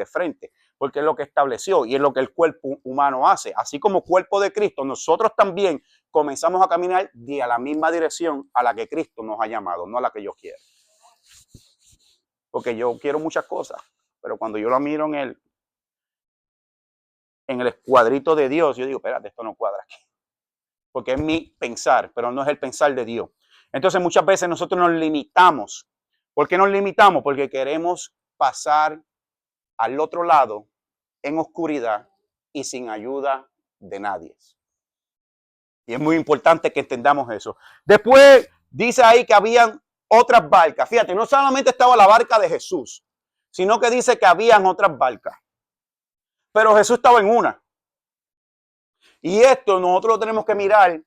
de frente, porque es lo que estableció y es lo que el cuerpo humano hace. Así como cuerpo de Cristo, nosotros también comenzamos a caminar a la misma dirección a la que Cristo nos ha llamado, no a la que yo quiero. Porque yo quiero muchas cosas, pero cuando yo lo miro en el cuadrito de Dios, yo digo, espérate, esto no cuadra aquí. Porque es mi pensar, pero no es el pensar de Dios. Entonces muchas veces nosotros nos limitamos. ¿Por qué nos limitamos? Porque queremos pasar al otro lado en oscuridad y sin ayuda de nadie. Y es muy importante que entendamos eso. Después dice ahí que habían otras barcas. Fíjate, no solamente estaba la barca de Jesús, sino que dice que habían otras barcas. Pero Jesús estaba en una. Y esto nosotros lo tenemos que mirar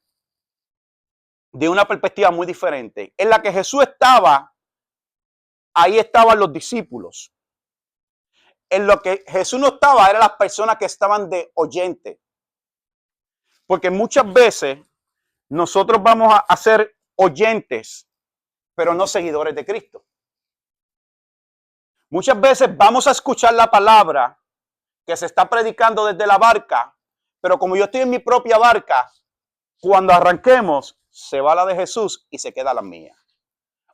de una perspectiva muy diferente. En la que Jesús estaba, ahí estaban los discípulos. En lo que Jesús no estaba, eran las personas que estaban de oyente. Porque muchas veces nosotros vamos a ser oyentes, pero no seguidores de Cristo. Muchas veces vamos a escuchar la palabra que se está predicando desde la barca, pero como yo estoy en mi propia barca, cuando arranquemos, se va la de Jesús y se queda la mía.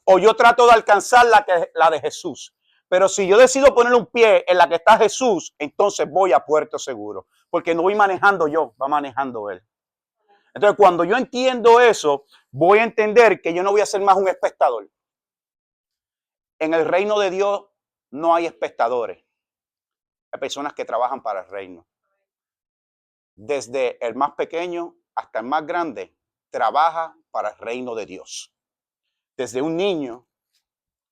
O yo trato de alcanzar la de Jesús. Pero si yo decido poner un pie en la que está Jesús, entonces voy a puerto seguro. Porque no voy manejando yo, va manejando Él. Entonces, cuando yo entiendo eso, voy a entender que yo no voy a ser más un espectador. En el reino de Dios no hay espectadores. Hay personas que trabajan para el reino. Desde el más pequeño hasta el más grande, trabaja para el reino de Dios. Desde un niño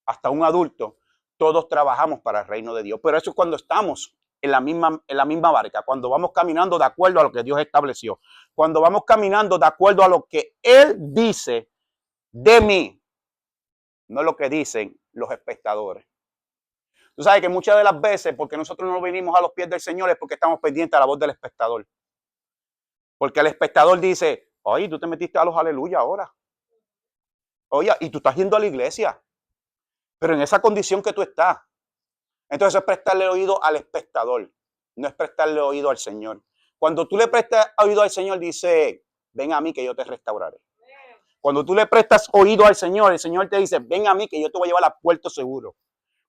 hasta un adulto, todos trabajamos para el reino de Dios. Pero eso es cuando estamos en la misma barca, cuando vamos caminando de acuerdo a lo que Dios estableció, cuando vamos caminando de acuerdo a lo que Él dice de mí, no lo que dicen los espectadores. Tú sabes que muchas de las veces, porque nosotros no venimos a los pies del Señor, es porque estamos pendientes a la voz del espectador. Porque el espectador dice, oye, tú te metiste a los aleluya ahora. Oye, y tú estás yendo a la iglesia. Pero en esa condición que tú estás. Entonces es prestarle oído al espectador. No es prestarle oído al Señor. Cuando tú le prestas oído al Señor, dice, ven a mí que yo te restauraré. Cuando tú le prestas oído al Señor, el Señor te dice, ven a mí que yo te voy a llevar a puerto seguro.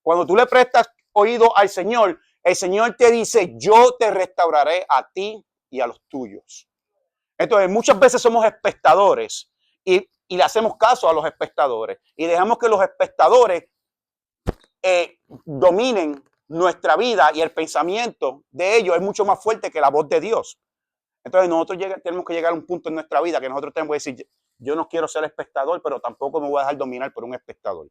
Cuando tú le prestas oído al Señor, el Señor te dice, yo te restauraré a ti y a los tuyos. Entonces, muchas veces somos espectadores y le hacemos caso a los espectadores y dejamos que los espectadores dominen nuestra vida y el pensamiento de ellos es mucho más fuerte que la voz de Dios. Entonces, nosotros tenemos que llegar a un punto en nuestra vida que nosotros tenemos que decir, yo no quiero ser espectador, pero tampoco me voy a dejar dominar por un espectador.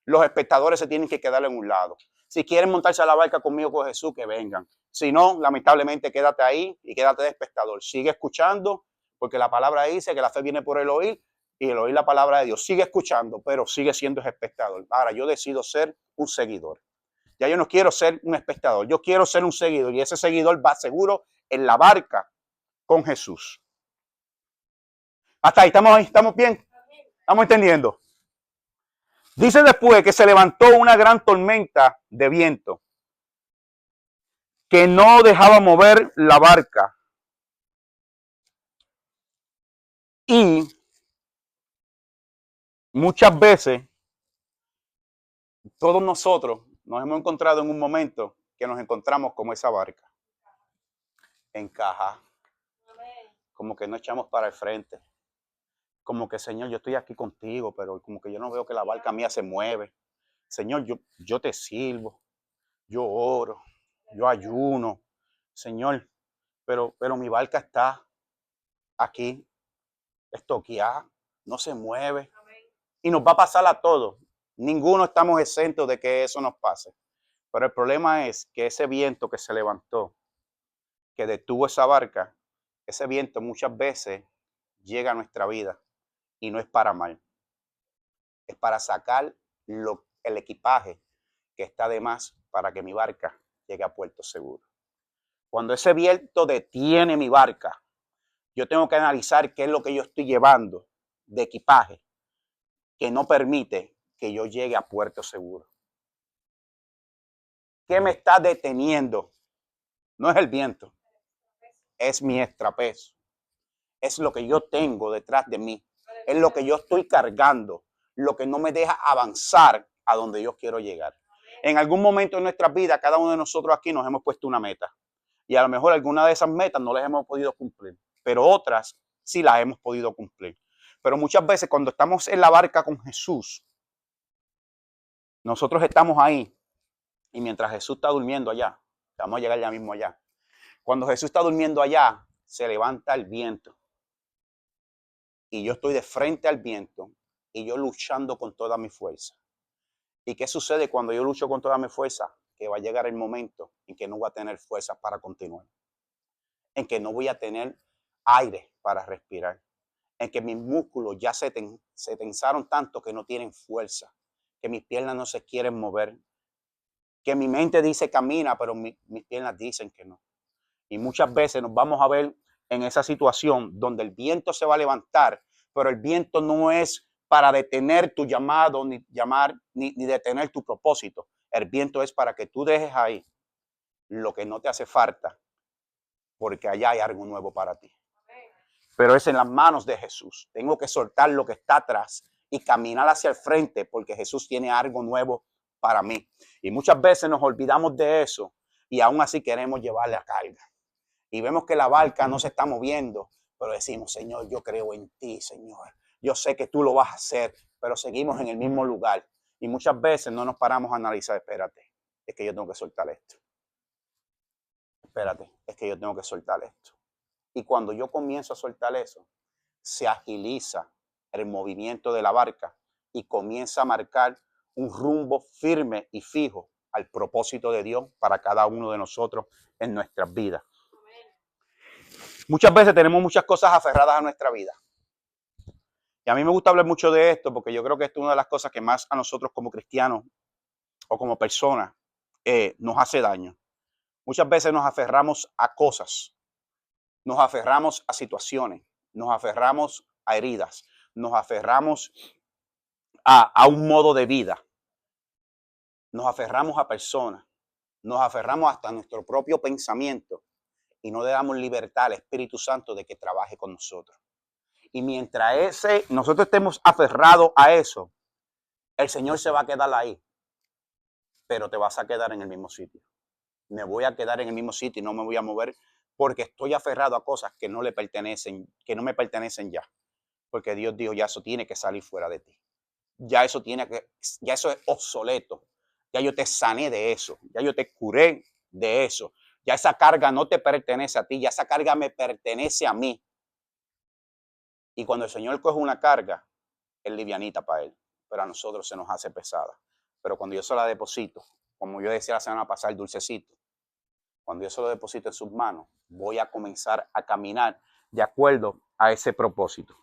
Los espectadores se tienen que quedar en un lado. Si quieren montarse a la barca conmigo con Jesús, que vengan. Si no, lamentablemente, quédate ahí y quédate de espectador. Sigue escuchando, porque la palabra dice que la fe viene por el oír y el oír la palabra de Dios. Sigue escuchando, pero sigue siendo espectador. Ahora, yo decido ser un seguidor. Ya yo no quiero ser un espectador, yo quiero ser un seguidor y ese seguidor va seguro en la barca con Jesús. Hasta ahí, ¿estamos bien? ¿Estamos entendiendo? Dice después que se levantó una gran tormenta de viento que no dejaba mover la barca. Y muchas veces todos nosotros nos hemos encontrado en un momento que nos encontramos como esa barca. Encaja. Como que no echamos para el frente. Como que, Señor, yo estoy aquí contigo, pero como que yo no veo que la barca mía se mueve. Señor, yo te sirvo, yo oro, yo ayuno, Señor, pero mi barca está aquí, estoqueada, no se mueve. Y nos va a pasar a todos. Ninguno estamos exentos de que eso nos pase. Pero el problema es que ese viento que se levantó, que detuvo esa barca, ese viento muchas veces llega a nuestra vida y no es para mal. Es para sacar el equipaje que está de más para que mi barca llegue a puerto seguro. Cuando ese viento detiene mi barca, yo tengo que analizar qué es lo que yo estoy llevando de equipaje que no permite que yo llegue a puerto seguro. ¿Qué me está deteniendo? No es el viento, es mi extrapeso. Es lo que yo tengo detrás de mí. Es lo que yo estoy cargando, lo que no me deja avanzar a donde yo quiero llegar. En algún momento de nuestra vida, cada uno de nosotros aquí nos hemos puesto una meta. Y a lo mejor alguna de esas metas no las hemos podido cumplir, pero otras sí las hemos podido cumplir. Pero muchas veces cuando estamos en la barca con Jesús, nosotros estamos ahí y mientras Jesús está durmiendo allá, vamos a llegar ya mismo allá. Cuando Jesús está durmiendo allá, se levanta el viento. Y yo estoy de frente al viento y yo luchando con toda mi fuerza. ¿Y qué sucede cuando yo lucho con toda mi fuerza? Que va a llegar el momento en que no voy a tener fuerza para continuar. En que no voy a tener aire para respirar. En que mis músculos ya se tensaron tanto que no tienen fuerza. Que mis piernas no se quieren mover. Que mi mente dice camina, pero mis piernas dicen que no. Y muchas veces nos vamos a ver en esa situación donde el viento se va a levantar, pero el viento no es para detener tu llamado, ni detener tu propósito. El viento es para que tú dejes ahí lo que no te hace falta, porque allá hay algo nuevo para ti. Pero es en las manos de Jesús. Tengo que soltar lo que está atrás y caminar hacia el frente, porque Jesús tiene algo nuevo para mí. Y muchas veces nos olvidamos de eso y aún así queremos llevar la carga. Y vemos que la barca no se está moviendo, pero decimos, Señor, yo creo en ti, Señor. Yo sé que tú lo vas a hacer, pero seguimos en el mismo lugar. Y muchas veces no nos paramos a analizar, espérate, es que yo tengo que soltar esto. Espérate, es que yo tengo que soltar esto. Y cuando yo comienzo a soltar eso, se agiliza el movimiento de la barca y comienza a marcar un rumbo firme y fijo al propósito de Dios para cada uno de nosotros en nuestras vidas. Muchas veces tenemos muchas cosas aferradas a nuestra vida. Y a mí me gusta hablar mucho de esto porque yo creo que esto es una de las cosas que más a nosotros como cristianos o como personas nos hace daño. Muchas veces nos aferramos a cosas, nos aferramos a situaciones, nos aferramos a heridas, nos aferramos a un modo de vida, nos aferramos a personas, nos aferramos hasta a nuestro propio pensamiento y no le damos libertad al Espíritu Santo de que trabaje con nosotros. Y mientras nosotros estemos aferrados a eso, el Señor se va a quedar ahí, pero te vas a quedar en el mismo sitio. Me voy a quedar en el mismo sitio y no me voy a mover porque estoy aferrado a cosas que no le pertenecen, que no me pertenecen ya. Porque Dios dijo, ya eso tiene que salir fuera de ti. Ya eso es obsoleto. Ya yo te sané de eso. Ya yo te curé de eso. Ya esa carga no te pertenece a ti, ya esa carga me pertenece a mí. Y cuando el Señor coge una carga, es livianita para Él, pero a nosotros se nos hace pesada. Pero cuando yo se la deposito, como yo decía la semana pasada, el dulcecito, cuando yo se lo deposito en sus manos, voy a comenzar a caminar de acuerdo a ese propósito.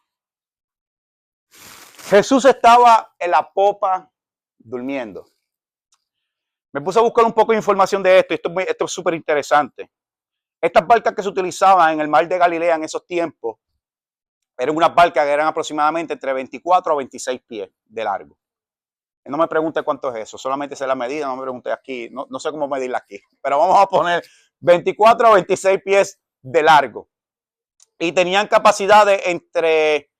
Jesús estaba en la popa durmiendo. Me puse a buscar un poco de información de esto, y esto es súper interesante. Estas barcas que se utilizaban en el mar de Galilea en esos tiempos, eran unas barcas que eran aproximadamente entre 24 a 26 pies de largo. No me pregunte cuánto es eso, solamente sé la medida, no me pregunte aquí, no sé cómo medirla aquí, pero vamos a poner 24 a 26 pies de largo. Y tenían capacidades entre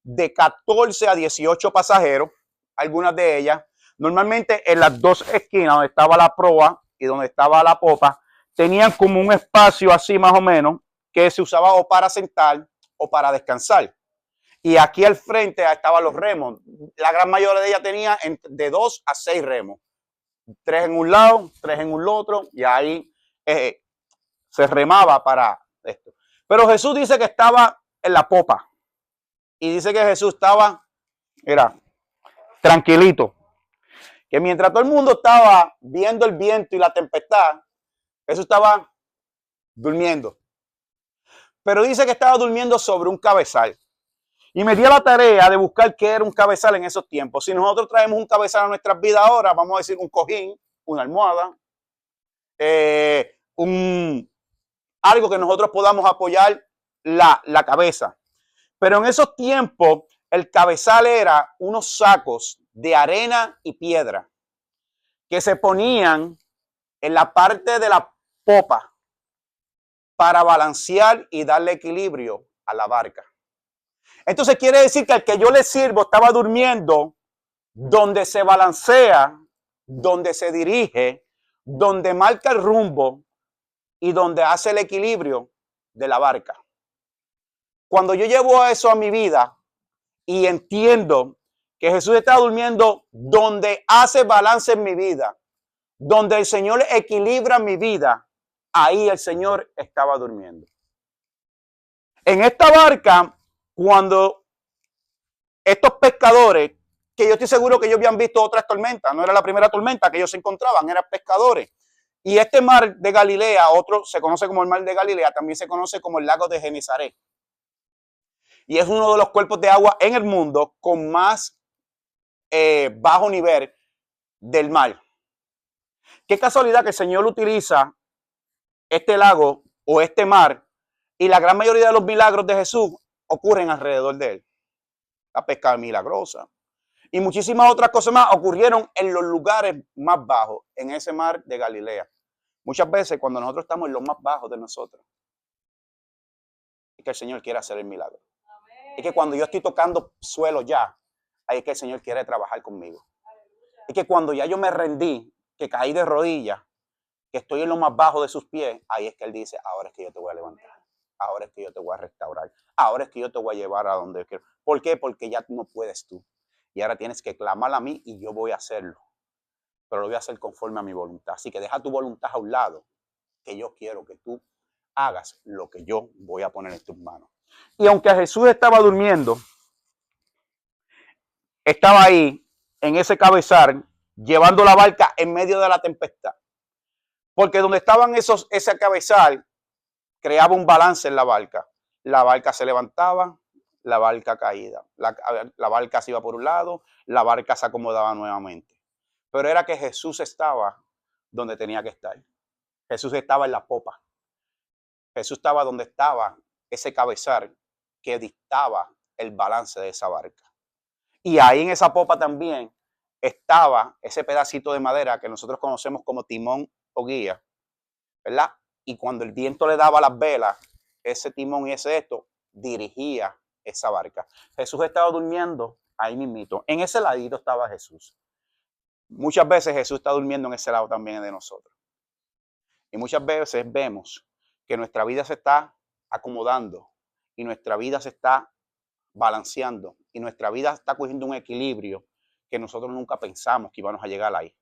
de 14 a 18 pasajeros, algunas de ellas. Normalmente en las dos esquinas, donde estaba la proa y donde estaba la popa, tenían como un espacio así más o menos, que se usaba o para sentar o para descansar. Y aquí al frente estaban los remos. La gran mayoría de ellas tenía de 2 a 6 remos. 3 en un lado, 3 en un otro, y ahí se remaba para esto. Pero Jesús dice que estaba en la popa. Y dice que Jesús estaba, mira, tranquilito. Que mientras todo el mundo estaba viendo el viento y la tempestad, Jesús estaba durmiendo. Pero dice que estaba durmiendo sobre un cabezal. Y me di a la tarea de buscar qué era un cabezal en esos tiempos. Si nosotros traemos un cabezal a nuestras vidas ahora, vamos a decir un cojín, una almohada, algo que nosotros podamos apoyar la cabeza. Pero en esos tiempos, el cabezal era unos sacos de arena y piedra que se ponían en la parte de la popa para balancear y darle equilibrio a la barca. Entonces quiere decir que el que yo le sirvo estaba durmiendo donde se balancea, donde se dirige, donde marca el rumbo y donde hace el equilibrio de la barca. Cuando yo llevo eso a mi vida y entiendo que Jesús está durmiendo donde hace balance en mi vida, donde el Señor equilibra mi vida, ahí el Señor estaba durmiendo. En esta barca, cuando estos pescadores, que yo estoy seguro que ellos habían visto otras tormentas, no era la primera tormenta que ellos se encontraban, eran pescadores. Y este mar de Galilea, otro se conoce como el mar de Galilea, también se conoce como el lago de Genesaret. Y es uno de los cuerpos de agua en el mundo con más bajo nivel del mar. Qué casualidad que el Señor utiliza este lago o este mar y la gran mayoría de los milagros de Jesús ocurren alrededor de él. La pesca milagrosa y muchísimas otras cosas más ocurrieron en los lugares más bajos, en ese mar de Galilea. Muchas veces cuando nosotros estamos en los más bajos de nosotros, es que el Señor quiere hacer el milagro. Amén. Es que cuando yo estoy tocando suelo ya, ahí es que el Señor quiere trabajar conmigo. Aleluya. Es que cuando ya yo me rendí, que caí de rodillas, que estoy en lo más bajo de sus pies, ahí es que Él dice, ahora es que yo te voy a levantar. Ahora es que yo te voy a restaurar. Ahora es que yo te voy a llevar a donde yo quiero. ¿Por qué? Porque ya no puedes tú. Y ahora tienes que clamar a mí y yo voy a hacerlo. Pero lo voy a hacer conforme a mi voluntad. Así que deja tu voluntad a un lado, que yo quiero que tú hagas lo que yo voy a poner en tus manos. Y aunque Jesús estaba durmiendo, estaba ahí en ese cabezal, llevando la barca en medio de la tempestad. Porque donde estaban ese cabezal, creaba un balance en la barca. La barca se levantaba, la barca caída. La barca se iba por un lado, la barca se acomodaba nuevamente. Pero era que Jesús estaba donde tenía que estar. Jesús estaba en la popa. Jesús estaba donde estaba ese cabezal que dictaba el balance de esa barca. Y ahí en esa popa también estaba ese pedacito de madera que nosotros conocemos como timón o guía, ¿verdad? Y cuando el viento le daba las velas, ese timón y ese esto dirigía esa barca. Jesús estaba durmiendo ahí mismito. En ese ladito estaba Jesús. Muchas veces Jesús está durmiendo en ese lado también de nosotros. Y muchas veces vemos que nuestra vida se está acomodando y nuestra vida se está balanceando y nuestra vida está cogiendo un equilibrio que nosotros nunca pensamos que íbamos a llegar ahí.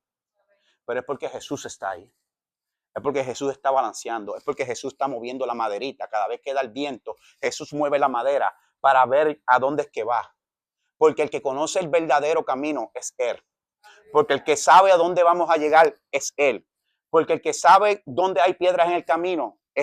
Pero es porque Jesús está ahí. Es porque Jesús está balanceando. Es porque Jesús está moviendo la maderita. Cada vez que da el viento, Jesús mueve la madera para ver a dónde es que va. Porque el que conoce el verdadero camino es Él. Porque el que sabe a dónde vamos a llegar es Él. Porque el que sabe dónde hay piedras en el camino